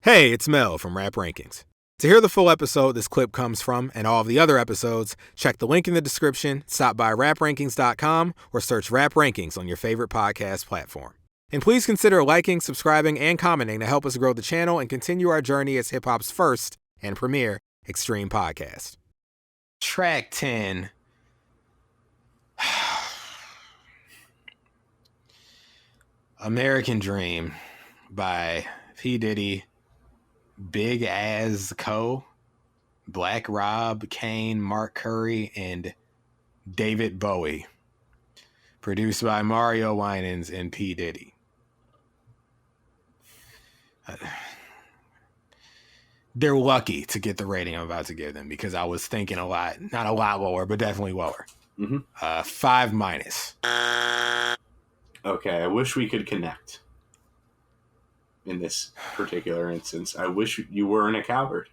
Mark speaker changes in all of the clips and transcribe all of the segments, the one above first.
Speaker 1: Hey, it's Mel from Rap Rankings. To hear the full episode this clip comes from and all of the other episodes, check the link in the description, stop by raprankings.com, or search Rap Rankings on your favorite podcast platform. And please consider liking, subscribing, and commenting to help us grow the channel and continue our journey as hip-hop's first and premier extreme podcast. Track 10. American Dream by P. Diddy, Big Az Co., Black Rob, Kane, Mark Curry, and David Bowie. Produced by Mario Winans and P. Diddy. They're lucky to get the rating I'm about to give them because I was thinking not a lot lower, but definitely lower. 5-.
Speaker 2: Okay, I wish we could connect. In this particular instance, I wish you weren't a coward.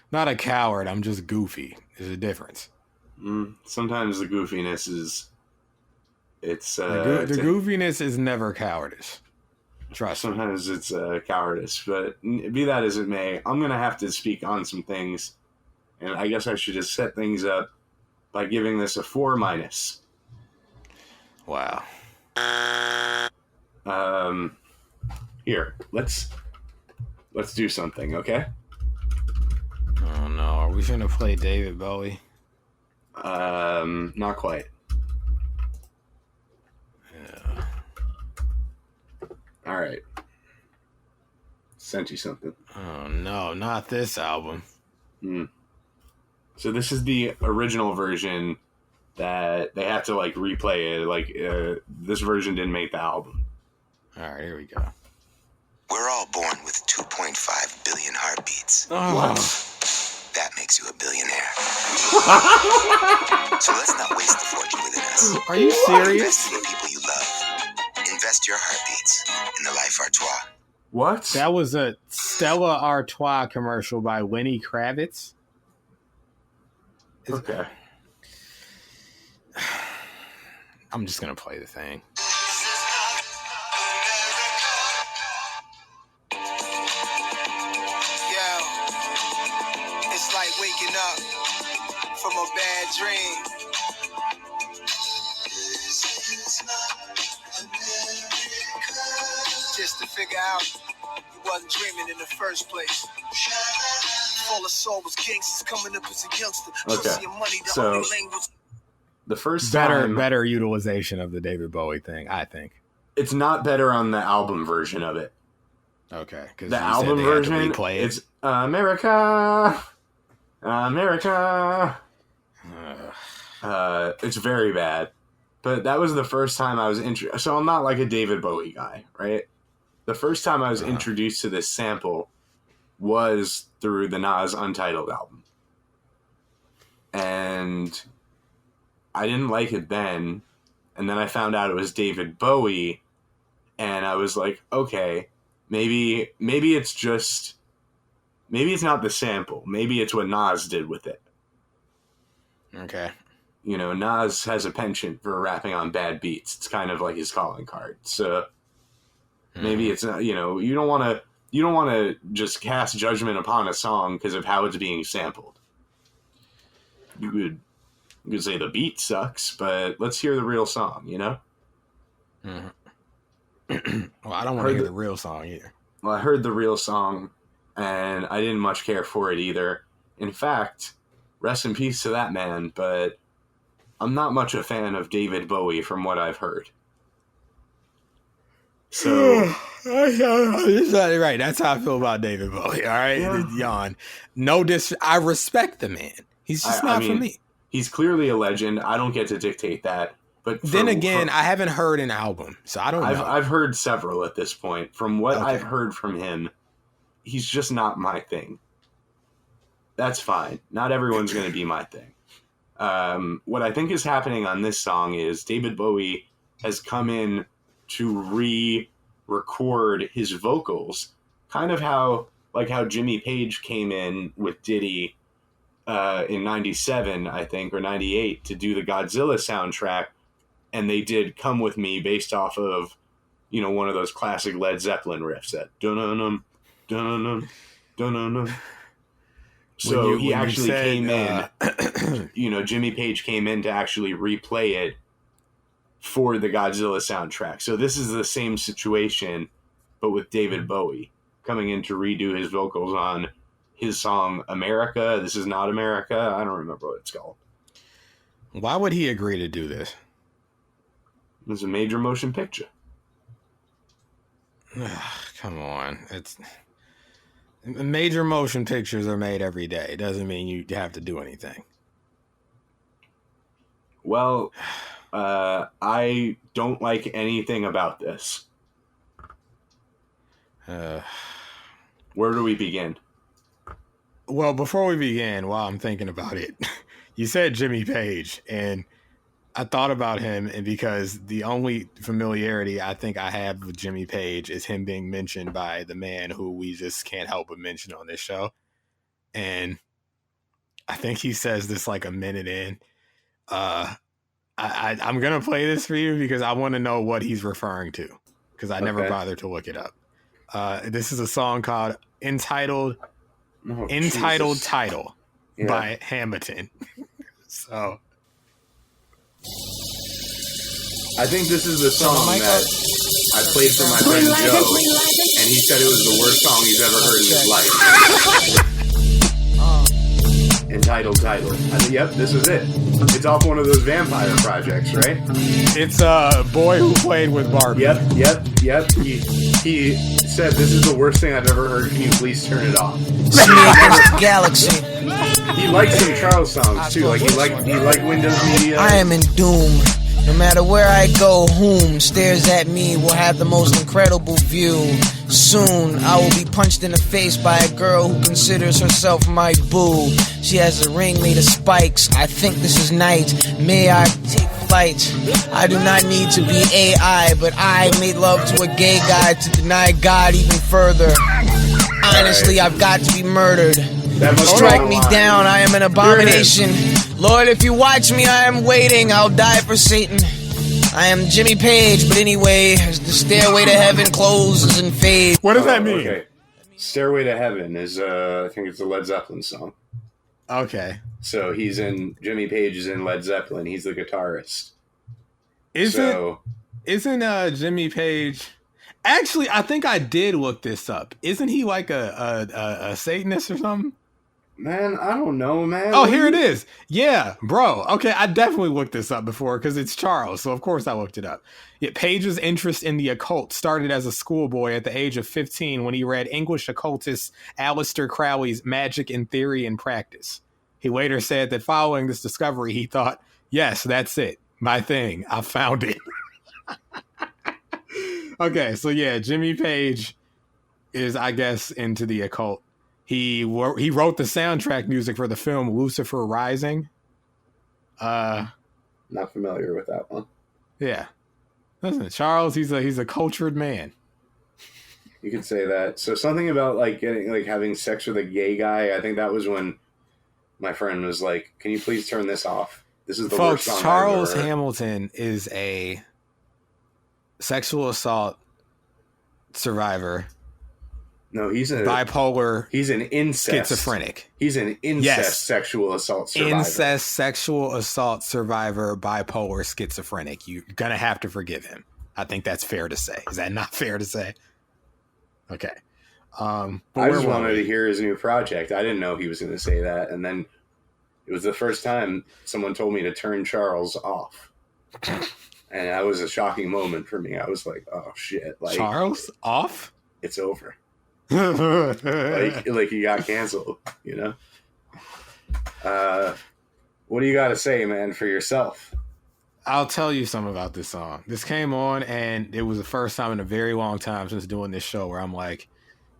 Speaker 1: Not a coward, I'm just goofy. There's a difference.
Speaker 2: Sometimes the goofiness is... the
Speaker 1: goofiness is never cowardice. Trust me.
Speaker 2: Sometimes it's cowardice, but be that as it may, I'm going to have to speak on some things, and I guess I should just set things up by giving this a 4-.
Speaker 1: Wow.
Speaker 2: Here, let's do something, okay?
Speaker 1: Oh no, are we gonna play David Bowie?
Speaker 2: Not quite.
Speaker 1: Yeah.
Speaker 2: All right. Sent you something.
Speaker 1: Oh no, not this album.
Speaker 2: So this is the original version that they have to like replay it. This version didn't make the album.
Speaker 1: All right, here we go.
Speaker 3: We're all born with 2.5 billion heartbeats.
Speaker 1: Oh.
Speaker 2: What?
Speaker 3: That makes you a billionaire. So let's not waste the fortune within us.
Speaker 1: Are you serious?
Speaker 3: Invest in the people you love. Invest your heartbeats in the Life Artois.
Speaker 2: What?
Speaker 1: That was a Stella Artois commercial by Lenny Kravitz.
Speaker 2: Okay.
Speaker 1: I'm just gonna play the thing.
Speaker 3: Waking up from a bad dream. Just to figure out you wasn't dreaming in the first place. All I saw was gangsters coming up as a youngster.
Speaker 2: Okay.
Speaker 3: Money, the
Speaker 2: So
Speaker 3: only language.
Speaker 2: The first time,
Speaker 1: better utilization of the David Bowie thing, I think.
Speaker 2: it's not better on the album version of it.
Speaker 1: Okay, because
Speaker 2: The album version, it's America. It's very bad. But that was the first time I was so I'm not like a David Bowie guy, right? The first time I was introduced to this sample was through the Nas Untitled album. And I didn't like it then. And then I found out it was David Bowie. And I was like, okay, maybe it's not the sample. Maybe it's what Nas did with it.
Speaker 1: Okay.
Speaker 2: You know, Nas has a penchant for rapping on bad beats. It's kind of like his calling card. So maybe it's not, you know, you don't want to just cast judgment upon a song because of how it's being sampled. You could say the beat sucks, but let's hear the real song, you know?
Speaker 1: Well, I don't want to hear the real song either.
Speaker 2: Well, I heard the real song, and I didn't much care for it either. In fact, rest in peace to that man, but I'm not much a fan of David Bowie from what I've heard. So...
Speaker 1: Right, that's how I feel about David Bowie, all right?
Speaker 2: Yeah.
Speaker 1: Yawn. I respect the man. He's just not for me.
Speaker 2: He's clearly a legend. I don't get to dictate that. But
Speaker 1: Then again, I haven't heard an album, so I don't know.
Speaker 2: I've heard several at this point. From what I've heard from him, he's just not my thing. That's fine. Not everyone's going to be my thing. What I think is happening on this song is David Bowie has come in to re-record his vocals, kind of how Jimmy Page came in with Diddy in 97, I think, or 98 to do the Godzilla soundtrack, and they did Come With Me based off of one of those classic Led Zeppelin riffs, that dun-dun-dun, dun-dun-dun, dun-dun-dun. So he actually came in, Jimmy Page came in to actually replay it for the Godzilla soundtrack. So this is the same situation, but with David Bowie coming in to redo his vocals on his song America. This is not America. I don't remember what it's called.
Speaker 1: Why would he agree to do this?
Speaker 2: It's a major motion picture.
Speaker 1: Come on. Major motion pictures are made every day. It doesn't mean you have to do anything.
Speaker 2: Well, I don't like anything about this. Where do we begin?
Speaker 1: Well, before we begin, while I'm thinking about it, you said Jimmy Page, and I thought about him, and because the only familiarity I think I have with Jimmy Page is him being mentioned by the man who we just can't help but mention on this show. And I think he says this like a minute in. I'm going to play this for you because I want to know what he's referring to, because I never bothered to look it up. This is a song called Entitled Title by Hamilton. So
Speaker 2: I think this is the song that I played for my friend Joe, and he said it was the worst song he's ever heard in his life. Entitled Title. Yep, this is it. It's off one of those vampire projects, right?
Speaker 1: It's a boy who played with Barbie.
Speaker 2: Yep. He said this is the worst thing I've ever heard. Can you please turn it off?
Speaker 3: Galaxy.
Speaker 2: He likes some Charles songs too. Like he liked Windows Media.
Speaker 3: I am in doom. No matter where I go, whom stares at me will have the most incredible view. Soon, I will be punched in the face by a girl who considers herself my boo. She has a ring made of spikes. I think this is night. May I take flight? I do not need to be AI, but I made love to a gay guy to deny God even further. Honestly, I've got to be murdered. Strike me down, I am an abomination. Lord, if you watch me, I am waiting. I'll die for Satan. I am Jimmy Page, but anyway, as the stairway to heaven closes and fades.
Speaker 1: What does that mean?
Speaker 2: Okay. Stairway to Heaven is, I think it's a Led Zeppelin song.
Speaker 1: Okay.
Speaker 2: So Jimmy Page is in Led Zeppelin. He's the guitarist.
Speaker 1: Isn't Jimmy Page... Actually, I think I did look this up. Isn't he like a Satanist or something?
Speaker 2: Man, I don't know, man.
Speaker 1: Oh, here it is. Yeah, bro. Okay, I definitely looked this up before because it's Charles, so of course I looked it up. Yet Page's interest in the occult started as a schoolboy at the age of 15 when he read English occultist Aleister Crowley's Magic in Theory and Practice. He later said that following this discovery, he thought, yes, that's it. My thing. I found it. Okay, so yeah, Jimmy Page is, I guess, into the occult. He wrote the soundtrack music for the film Lucifer Rising.
Speaker 2: Not familiar with that one.
Speaker 1: Yeah. Listen, Charles, he's a cultured man.
Speaker 2: You could say that. So something about having sex with a gay guy, I think that was when my friend was like, "Can you please turn this off? This is the worst song."
Speaker 1: Charles Hamilton is a sexual assault survivor.
Speaker 2: No, he's
Speaker 1: bipolar.
Speaker 2: He's an incest
Speaker 1: schizophrenic.
Speaker 2: He's an incest sexual assault survivor.
Speaker 1: Incest sexual assault survivor, bipolar schizophrenic. You're gonna have to forgive him. I think that's fair to say. Is that not fair to say? Okay.
Speaker 2: I just wanted to hear his new project. I didn't know he was going to say that, and then it was the first time someone told me to turn Charles off. And that was a shocking moment for me. I was like, "Oh shit!" Like
Speaker 1: Charles off?
Speaker 2: It's over. like he got canceled. You know. What do you got to say, man, for yourself?
Speaker 1: I'll tell you something about this song. This came on, and it was the first time in a very long time since doing this show where I'm like,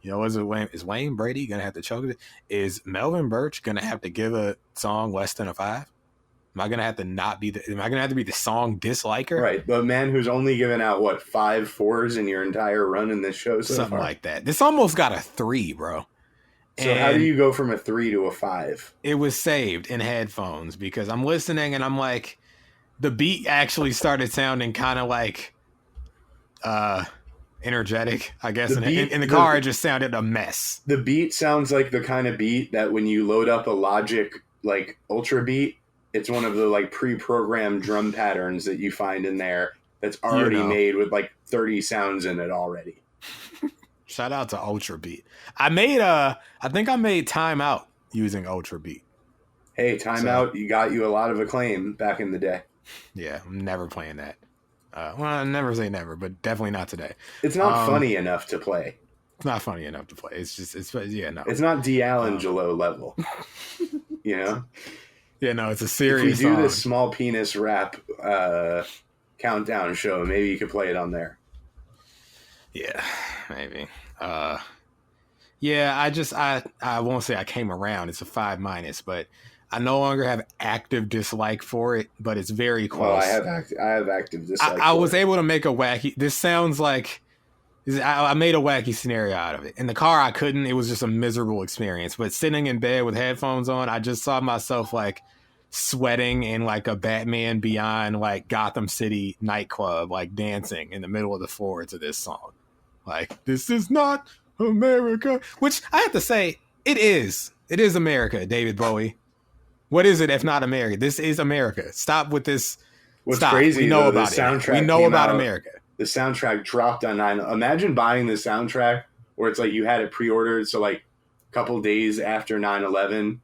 Speaker 1: you know, is Wayne Brady gonna have to choke it? Is Melvin Birch gonna have to give a song less than a 5? Am I gonna have to be the song disliker?
Speaker 2: Right, but man who's only given out 5 4s in your entire run in this show so
Speaker 1: something
Speaker 2: far?
Speaker 1: like that. This almost got a 3, bro.
Speaker 2: So how do you go from a 3 to a 5?
Speaker 1: It was saved in headphones because I'm listening and I'm like, the beat actually started sounding kind of like energetic, I guess. In the car, it just sounded a mess.
Speaker 2: The beat sounds like the kind of beat that when you load up a Logic like Ultra beat, it's one of the like pre-programmed drum patterns that you find in there that's already made with like 30 sounds in it already.
Speaker 1: Shout out to Ultra Beat. I think I made Time Out using Ultra Beat.
Speaker 2: Hey, Time Out, you got you a lot of acclaim back in the day.
Speaker 1: Yeah, I'm never playing that. Well, I never say never, but definitely not today.
Speaker 2: It's not funny enough to play.
Speaker 1: It's not funny enough to play. It's no.
Speaker 2: It's not D'Angelo level. You know?
Speaker 1: Yeah, no, it's a serious
Speaker 2: If we do
Speaker 1: song.
Speaker 2: this small penis rap countdown show, maybe you could play it on there.
Speaker 1: Yeah, maybe. Yeah, I won't say I came around. It's a 5-, but I no longer have active dislike for it, but it's very close.
Speaker 2: Well, I have active dislike.
Speaker 1: I was able to make a wacky. This sounds like I made a wacky scenario out of it. In the car, I couldn't. It was just a miserable experience. But sitting in bed with headphones on, I just saw myself like sweating in like a Batman Beyond like Gotham City nightclub, like dancing in the middle of the floor to this song. Like, this is not America, which I have to say, it is. It is America, David Bowie. What is it if not America? This is America. Stop with this.
Speaker 2: What's
Speaker 1: Stop.
Speaker 2: crazy,
Speaker 1: we know
Speaker 2: though,
Speaker 1: about
Speaker 2: the
Speaker 1: it.
Speaker 2: soundtrack
Speaker 1: We know about
Speaker 2: out,
Speaker 1: America.
Speaker 2: The soundtrack dropped on 9. Imagine buying the soundtrack where it's like you had it pre-ordered, so like a couple days after 9/11,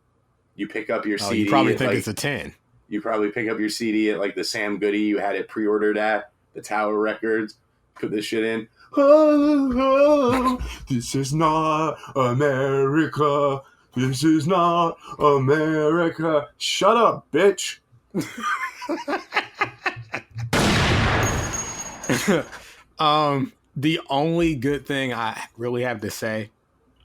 Speaker 2: you pick up your CD.
Speaker 1: You probably think
Speaker 2: like,
Speaker 1: it's a 10.
Speaker 2: You probably pick up your CD at like the Sam Goody you had it pre-ordered at, the Tower Records, put this shit in. Oh, oh, this is not America. This is not America. Shut up, bitch.
Speaker 1: The only good thing I really have to say,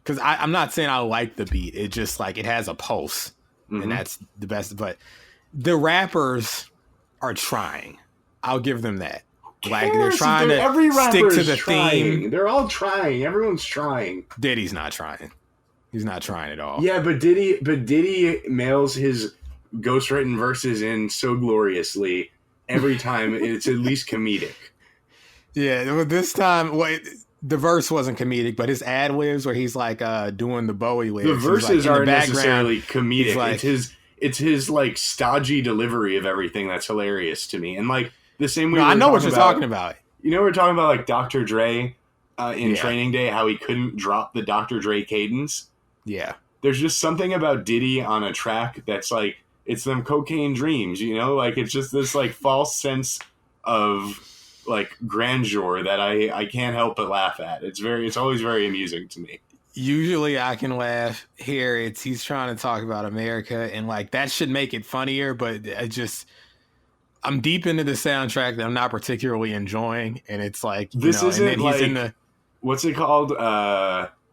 Speaker 1: because I'm not saying I like the beat, it just like it has a pulse, and that's the best. But the rappers are trying. I'll give them that. Like they're trying to stick to the theme.
Speaker 2: They're all trying. Everyone's trying.
Speaker 1: Diddy's not trying. He's not trying at all.
Speaker 2: Yeah, but Diddy mails his ghostwritten verses in so gloriously every time. It's at least comedic.
Speaker 1: Yeah, well, this time, the verse wasn't comedic, but his ad libs where he's like doing the Bowie lyrics.
Speaker 2: The verses aren't necessarily comedic.
Speaker 1: Like,
Speaker 2: it's his like stodgy delivery of everything that's hilarious to me. And like the same way.
Speaker 1: No, I know what you're talking about.
Speaker 2: You know, we're talking about like Dr. Dre in Training Day, how he couldn't drop the Dr. Dre cadence.
Speaker 1: Yeah.
Speaker 2: There's just something about Diddy on a track that's like, it's them cocaine dreams, you know? Like, it's just this like false sense of like grandeur that I can't help but laugh at. It's always very amusing to me.
Speaker 1: Usually I can laugh here. He's trying to talk about America and like that should make it funnier, but I'm deep into the soundtrack that I'm not particularly enjoying. And it's like,
Speaker 2: this isn't
Speaker 1: and then
Speaker 2: like,
Speaker 1: he's in the,
Speaker 2: what's it called?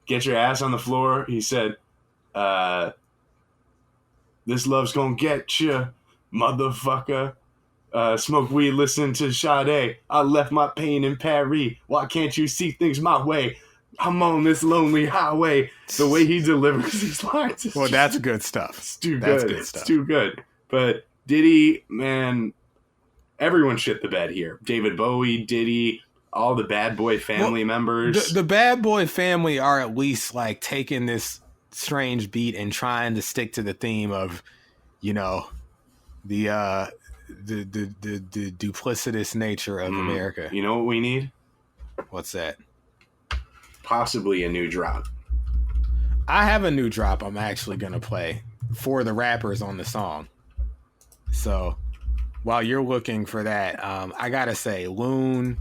Speaker 2: Get your ass on the floor. He said, this love's gonna get you, motherfucker. Smoke weed, listen to Sade. I left my pain in Paris. Why can't you see things my way? I'm on this lonely highway. The way he delivers these lines is
Speaker 1: that's good stuff.
Speaker 2: It's too good. It's too good. But Diddy, man, everyone shit the bed here. David Bowie, Diddy, all the Bad Boy family members.
Speaker 1: The Bad Boy family are at least like taking this strange beat and trying to stick to the theme of, the duplicitous nature of America.
Speaker 2: You know what we need?
Speaker 1: What's that?
Speaker 2: Possibly a new drop.
Speaker 1: I have a new drop I'm actually going to play for the rappers on the song. So while you're looking for that, I got to say, Loon,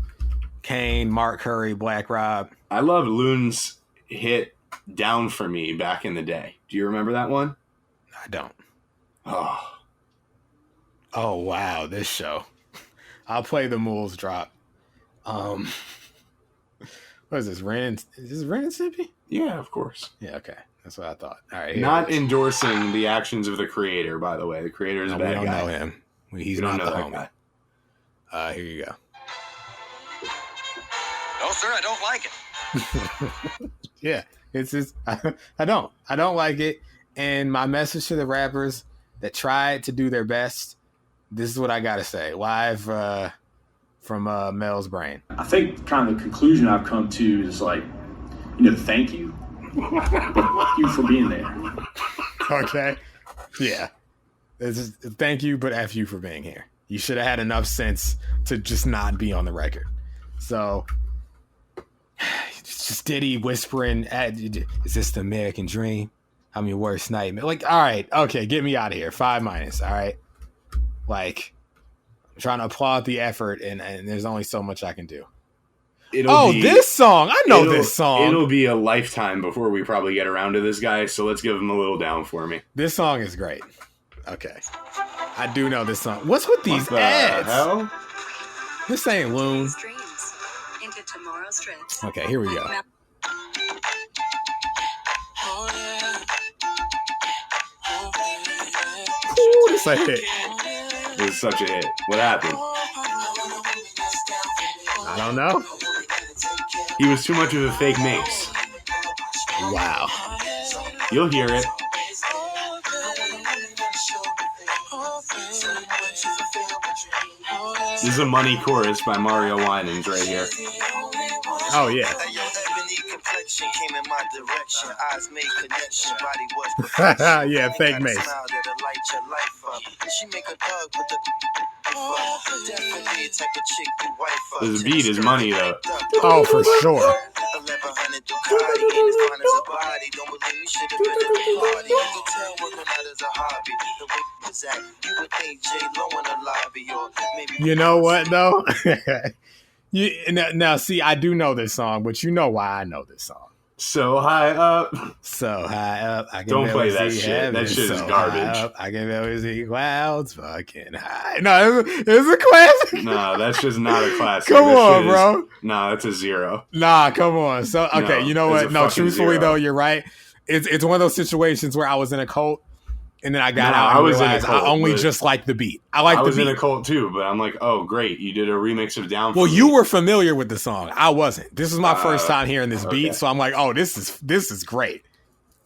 Speaker 1: Kane, Mark Curry, Black Rob.
Speaker 2: I love Loon's hit Down For Me back in the day. Do you remember that one?
Speaker 1: I don't.
Speaker 2: Oh,
Speaker 1: wow, this show. I'll play the Moulz drop. What is this, Ren? Is this Ren and Stimpy?
Speaker 2: Yeah, of course.
Speaker 1: Yeah, okay. That's what I thought. All right.
Speaker 2: Not endorsing the actions of the creator, by the way. The creator is a bad guy.
Speaker 1: We don't know him. He's not the homie.
Speaker 2: Guy.
Speaker 1: Here you go.
Speaker 4: No, sir, I don't like it.
Speaker 1: Yeah, it's just, I don't like it. And my message to the rappers that tried to do their best, this is what I got to say. Live from Mel's brain.
Speaker 5: I think kind of the conclusion I've come to is like, thank you. But fuck you for being there.
Speaker 1: Okay. Yeah. Thank you, but F you for being here. You should have had enough sense to just not be on the record. So, just Diddy whispering, is this the American dream? I'm your worst nightmare. Like, all right, okay, get me out of here. 5-, all right? Like, I'm trying to applaud the effort, and there's only so much I can do. This song. I know this song.
Speaker 2: It'll be a lifetime before we probably get around to this guy, so let's give him a little down for me.
Speaker 1: This song is great. Okay. I do know this song. What's with these ads?
Speaker 2: Hell?
Speaker 1: This ain't Loon.
Speaker 6: Into tomorrow's trips.
Speaker 1: Okay, here we go. Ooh, this a hit.
Speaker 2: This is such a hit. What happened?
Speaker 1: I don't know.
Speaker 2: He was too much of a fake Mace.
Speaker 1: Wow.
Speaker 2: You'll hear it. This is a money chorus by Mario Winans right here.
Speaker 1: Oh, yeah. Yeah, fake Mace.
Speaker 2: This beat is money, though.
Speaker 1: Oh, for sure. You know what, though? Now, see, I do know this song, but you know why I know this song.
Speaker 2: So high up.
Speaker 1: So high up. I can
Speaker 2: Don't play
Speaker 1: barely
Speaker 2: that
Speaker 1: see
Speaker 2: shit.
Speaker 1: heaven.
Speaker 2: That shit is
Speaker 1: So
Speaker 2: garbage.
Speaker 1: high up, I can barely see clouds fucking high. No, it's a classic.
Speaker 2: Nah, that's just not a classic.
Speaker 1: Come on, bro.
Speaker 2: Nah, that's a 0.
Speaker 1: Nah, come on. So, okay,
Speaker 2: No,
Speaker 1: you know
Speaker 2: it's
Speaker 1: what?
Speaker 2: a
Speaker 1: No,
Speaker 2: fucking
Speaker 1: truthfully,
Speaker 2: 0.
Speaker 1: though, you're right. It's one of those situations where I was in a cult, and then I got
Speaker 2: No,
Speaker 1: out and
Speaker 2: I was in a
Speaker 1: realized
Speaker 2: cult,
Speaker 1: I only
Speaker 2: but
Speaker 1: just like the beat. I like
Speaker 2: I
Speaker 1: the
Speaker 2: was
Speaker 1: beat.
Speaker 2: in a cult, too, but I'm like, oh, great. You did a remix of Down For
Speaker 1: Well,
Speaker 2: Me.
Speaker 1: you were familiar with the song. I wasn't. This is my first time hearing this beat,
Speaker 2: okay.
Speaker 1: so I'm like, oh, this is great.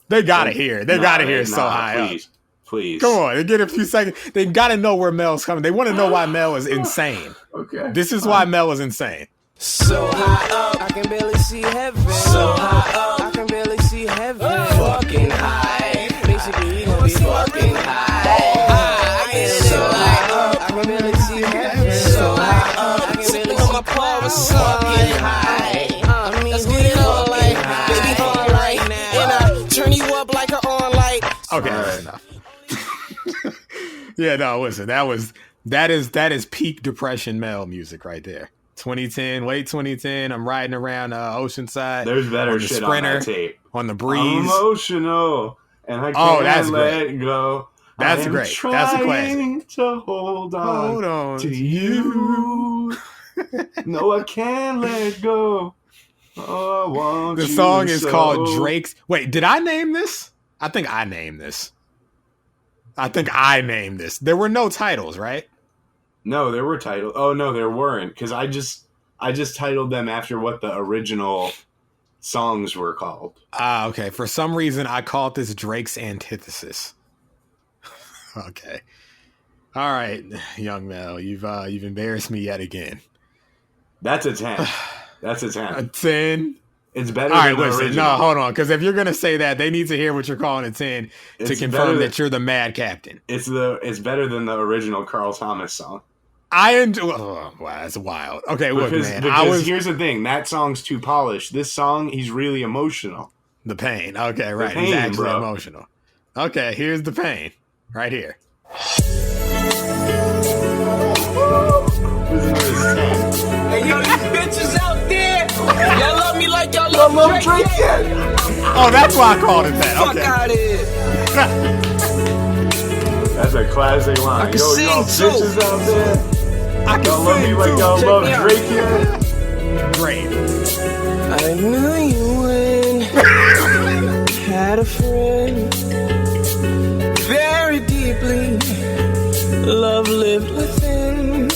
Speaker 1: They gotta hear it. They gotta hear it so high
Speaker 2: please,
Speaker 1: up.
Speaker 2: Please.
Speaker 1: Come on, they get a few seconds. They gotta know where Mel's coming. They want to know why Mel is insane.
Speaker 2: Okay.
Speaker 1: This is why Mel is insane.
Speaker 3: So high up, I can barely see heaven. So high up, I can barely see heaven. Fucking high. Basically, we gon' be fucking high. I get so high up, I can barely see heaven. So high up, I can barely see my powers fucking high. I mean, who you know like, baby, on like, and I turn you up like an on light.
Speaker 1: Okay, that's enough. Yeah, no, listen, that is peak depression Mel music right there. 2010, late 2010. I'm riding around Oceanside.
Speaker 2: There's better
Speaker 1: on the
Speaker 2: shit
Speaker 1: Sprinter,
Speaker 2: on that tape.
Speaker 1: on the breeze.
Speaker 2: I'm emotional, and I can't let it go.
Speaker 1: That's
Speaker 2: I'm
Speaker 1: great. That's a classic.
Speaker 2: trying to hold on to you. No, I can't let go. Oh, I want
Speaker 1: The
Speaker 2: you
Speaker 1: song is
Speaker 2: so.
Speaker 1: called Drake's. Wait, did I name this? I think I named this. There were no titles, right?
Speaker 2: No, there were titles. Oh no, there weren't, because I just titled them after what the original songs were called.
Speaker 1: Ah, okay. For some reason, I called this Drake's Antithesis. Okay. All right, young Mel, you've embarrassed me yet again.
Speaker 2: That's a 10. That's a 10.
Speaker 1: A 10.
Speaker 2: It's better.
Speaker 1: All right,
Speaker 2: than the
Speaker 1: listen.
Speaker 2: original.
Speaker 1: No, hold on, because if you're gonna say that, they need to hear what you're calling a 10 to
Speaker 2: It's
Speaker 1: confirm
Speaker 2: better
Speaker 1: that you're the mad captain.
Speaker 2: It's better than the original Carl Thomas song.
Speaker 1: I enjoy. Oh, wow, that's wild. Okay, look, man.
Speaker 2: Because here's the thing: that song's too polished. This song, he's really emotional.
Speaker 1: The pain. Okay, right.
Speaker 2: pain,
Speaker 1: He's actually
Speaker 2: bro.
Speaker 1: emotional. Okay, here's the pain. Right here.
Speaker 2: Listen to this 10.
Speaker 3: Hey, yo, you bitches out there, y'all love me like y'all love Drake.
Speaker 1: Oh, that's why I called it that.
Speaker 3: Fuck
Speaker 1: Okay.
Speaker 3: out of here.
Speaker 2: That's a classic line.
Speaker 3: I can
Speaker 2: Yo,
Speaker 3: sing,
Speaker 2: y'all
Speaker 3: too.
Speaker 2: bitches out there.
Speaker 1: I
Speaker 2: Y'all love me
Speaker 1: can
Speaker 2: like
Speaker 1: sing
Speaker 2: y'all
Speaker 1: too.
Speaker 2: love
Speaker 3: Check me out.
Speaker 2: Drake yet?
Speaker 1: Great.
Speaker 3: I knew you when had a friend. Very deeply, love lived within.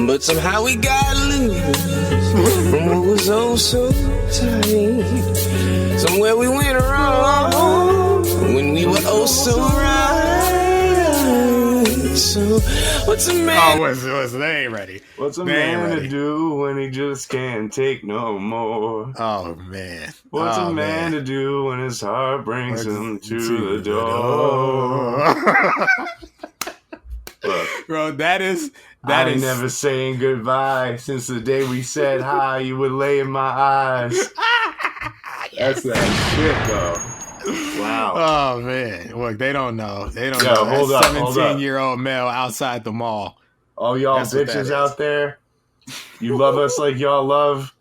Speaker 3: But somehow we got loose from what was oh so tight. Somewhere we went wrong when we were oh so right. So What's a man?
Speaker 1: Oh, they ain't ready.
Speaker 2: What's a
Speaker 1: They ain't
Speaker 2: man to
Speaker 1: ready.
Speaker 2: do when he just can't take no more?
Speaker 1: Oh, man.
Speaker 2: What's
Speaker 1: Oh,
Speaker 2: a man to do when his heart brings him to the
Speaker 1: door?
Speaker 2: door? Look,
Speaker 1: Bro, that is
Speaker 2: I ain't never saying goodbye since the day we said hi. You would lay in my eyes. That's that shit, though. Wow.
Speaker 1: Oh, man. Look, they don't know. They don't
Speaker 2: Yo,
Speaker 1: know.
Speaker 2: hold
Speaker 1: That's
Speaker 2: up, hold up.
Speaker 1: 17-year-old male outside the mall.
Speaker 2: All y'all
Speaker 1: That's what that
Speaker 2: bitches
Speaker 1: is.
Speaker 2: out there, you love us like y'all love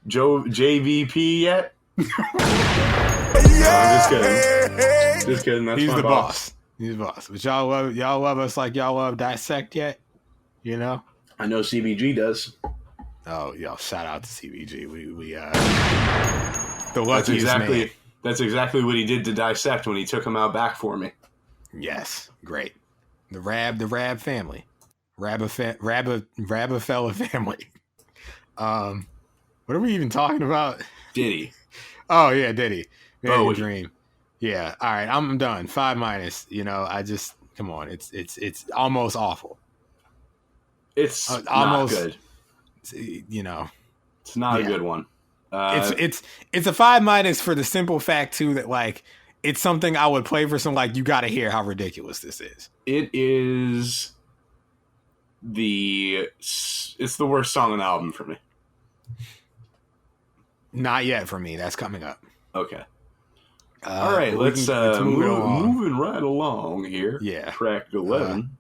Speaker 2: JVP yet? No, I'm just kidding. Just kidding. That's
Speaker 1: He's
Speaker 2: my
Speaker 1: the
Speaker 2: boss.
Speaker 1: He's the boss. But y'all love us like y'all love Dissect yet? You know?
Speaker 2: I know CBG does.
Speaker 1: Oh, y'all, shout out to CBG. We the luckiest man.
Speaker 2: That's exactly what he did to Dissect when he took him out back for me.
Speaker 1: Yes, great. The Rab family. Rabafella family. What are we even talking about?
Speaker 2: Diddy.
Speaker 1: Oh yeah, Diddy.
Speaker 2: Bowie.
Speaker 1: Dream. Yeah. All right, I'm done. 5-. You know, I just come on. It's almost awful.
Speaker 2: It's
Speaker 1: almost
Speaker 2: not good.
Speaker 1: You know,
Speaker 2: It's not a good one.
Speaker 1: It's a 5- for the simple fact too that like it's something I would play for some like you got to hear how ridiculous this is.
Speaker 2: It is it's the worst song on the album for me.
Speaker 1: Not yet for me. That's coming up.
Speaker 2: Okay. All right, let's moving right along here.
Speaker 1: Yeah.
Speaker 2: Track 11.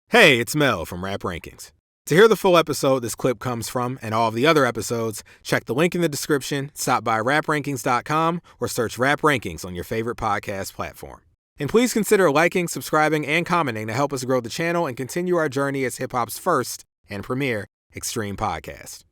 Speaker 1: Hey, it's Mel from Rap Rankings. To hear the full episode this clip comes from and all of the other episodes, check the link in the description, stop by raprankings.com, or search Rap Rankings on your favorite podcast platform. And please consider liking, subscribing, and commenting to help us grow the channel and continue our journey as hip-hop's first and premier extreme podcast.